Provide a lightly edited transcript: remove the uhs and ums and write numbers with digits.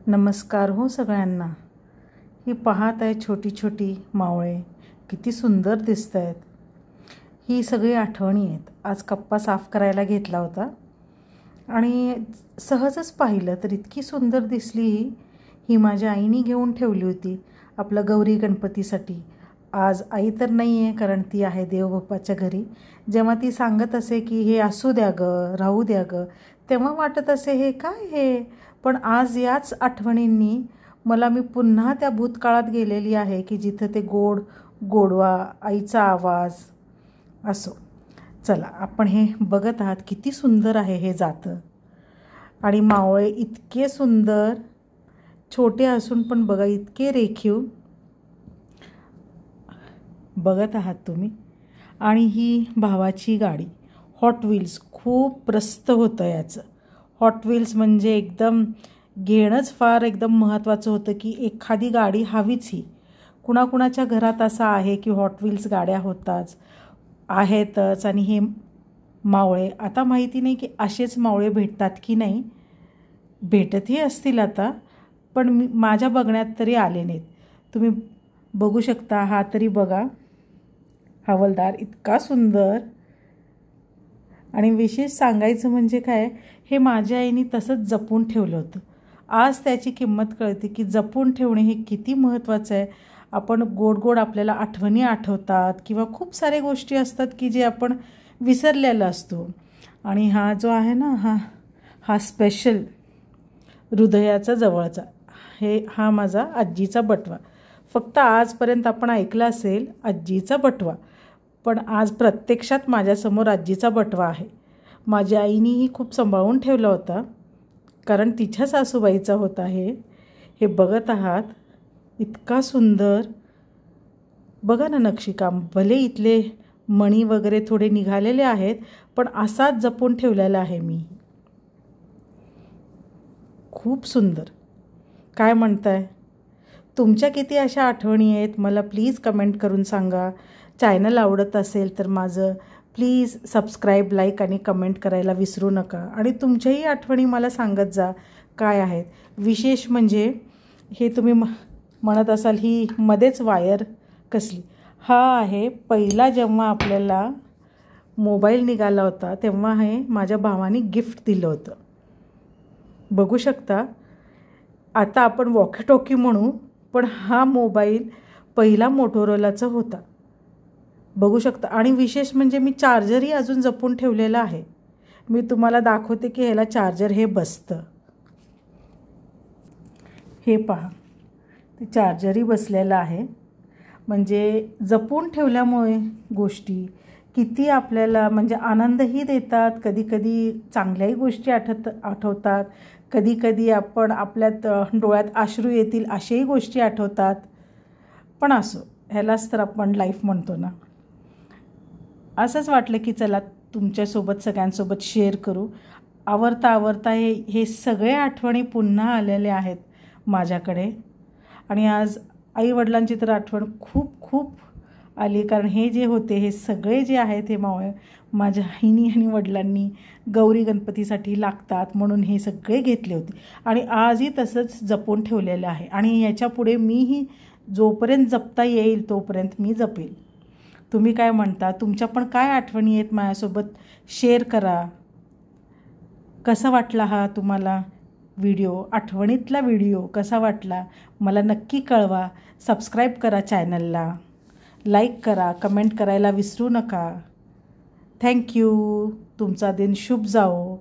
नमस्कार हो सगळ्यांना। ही पाहत आहे छोटी छोटी मावळे किती सुंदर दिसत आहेत। ही सगळी आठवणी आहेत। आज कप्पा साफ करायला घेतला होता आणि सहजच पाहिलं तर इतकी सुंदर दिसली। ही माझ्या आईने घेऊन ठेवली होती आपल्या गौरी गणपतीसाठी। आज आई तर नाही आहे कारण ती आहे देवबाप्पाच्या घरी। जेव्हा ती सांगत असे की हे असू द्या ग, राहू द्या ग, तेव्हा वाटत असे हे काय हे। पण आज याच आठवणींनी मी पुन्हा त्या भूतकाळात गेलेली आहे की जिथं ते गोडवा, आईचा आवाज असो। चला आपण हे बघत आहात किती सुंदर आहे हे जातं। आणि मावळे इतके सुंदर, छोटे असून पण बघा इतके रेखीव बघत आहात तुम्ही। आणि ही भावाची गाडी हॉट व्हील्स, खूप प्रस्त होतं याचं। हॉट व्हील्स म्हणजे एकदम घेणंच फार एकदम महत्त्वाचं होतं की एखादी गाडी हवीच ही। कुणाकुणाच्या घरात असं आहे की हॉट व्हील्स गाड्या आहेतच। आणि हे मावळे आता माहिती नाही की असेच मावळे भेटतात की नाही, भेटतही असतील आता, पण माझ्या बघण्यात तरी आले नाहीत। तुम्ही बघू शकता, हा तरी बघा हवालदार इतका सुंदर। आणि विशेष सांगायचं म्हणजे काय, हे माझ्या आईने तसंच जपून ठेवलं होतं। आज त्याची किंमत कळते की जपून ठेवणे हे किती महत्त्वाचं आहे। आपण गोड आपल्याला आठवणी आठवतात किंवा खूप साऱ्या गोष्टी असतात की जे आपण विसरलेला असतो। आणि हा जो आहे ना, हा स्पेशल हृदयाचा जवळचा हा माझा आजीचा बटवा। फक्त आजपर्यंत आपण ऐकलं असेल आजीचा बटवा, पण आज प्रत्यक्षात माझ्यासमोर आजीचा बटवा आहे। माझ्या आईनेही खूप सांभाळून ठेवला होता कारण तिच्या सासूबाईचा होता। हे बघत आहात इतका सुंदर। बघा ना नक्षीकाम, भले इथले मणी वगैरे थोडे निघालेले आहेत पण असाच जपून ठेवलेला आहे मी। खूप सुंदर। काय म्हणताय, तुमच्या किती अशा आठवणी आहेत मला प्लीज कमेंट करून सांगा। चॅनल आवडत असेल तर माझं प्लीज सबस्क्राईब, लाईक आणि कमेंट करायला विसरू नका। आणि तुमच्याही आठवणी मला सांगत जा काय आहेत। विशेष म्हणजे हे तुम्ही म्हणत असाल ही मध्येच वायर कसली, हा आहे पहिला जेव्हा आपल्याला मोबाईल निघाला होता तेव्हा हे माझ्या भावाने गिफ्ट दिलं होतं। बघू शकता, आता आपण वॉकी टॉकी म्हणू पण हा मोबाईल पहिला मोटोरोलाचा होता। बघू शकता। आणि विशेष म्हणजे मी चार्जरही अजून जपून ठेवलेला आहे। मी तुम्हाला दाखवते की ह्याला चार्जर हे बसतं। हे पहा, ते चार्जरही बसलेलं आहे। म्हणजे जपून ठेवल्यामुळे गोष्टी किती आपल्याला म्हणजे आनंदही देतात, कधी चांगल्याही गोष्टी आठवतात, कधी आपण आपल्यात डोळ्यात अश्रू येतील अशाही गोष्टी आठवतात। पण असो, ह्यालाच तर आपण लाईफ म्हणतो ना। असंच वाटलं की चला तुमच्यासोबत सगळ्यांसोबत शेअर करू। आवरता हे सगळे आठवणी पुन्हा आलेल्या आहेत माझ्याकडे। आणि आज आईवडिलांची तर आठवण खूप आली कारण हे जे होते हे सगळे जे आहेत हे मावळे माझ्या आईनी आणि वडिलांनी गौरी गणपतीसाठी लागतात म्हणून हे सगळे घेतले होते। आणि आजही तसंच जपून ठेवलेलं आहे। आणि याच्यापुढे मीही जोपर्यंत जपता येईल तोपर्यंत मी जपेल। तुम्ही काय म्हणता, तुमच्या पण काय आठवणी आहेत माझ्यासोबत शेअर करा। कसा वाटला हा तुम्हाला व्हिडिओ, आठवणीतला व्हिडिओ कसा वाटला मला नक्की कळवा। सबस्क्राईब करा चॅनलला, लाईक करा, कमेंट करायला विसरू नका। थँक्यू। तुमचा दिन शुभ जाओ।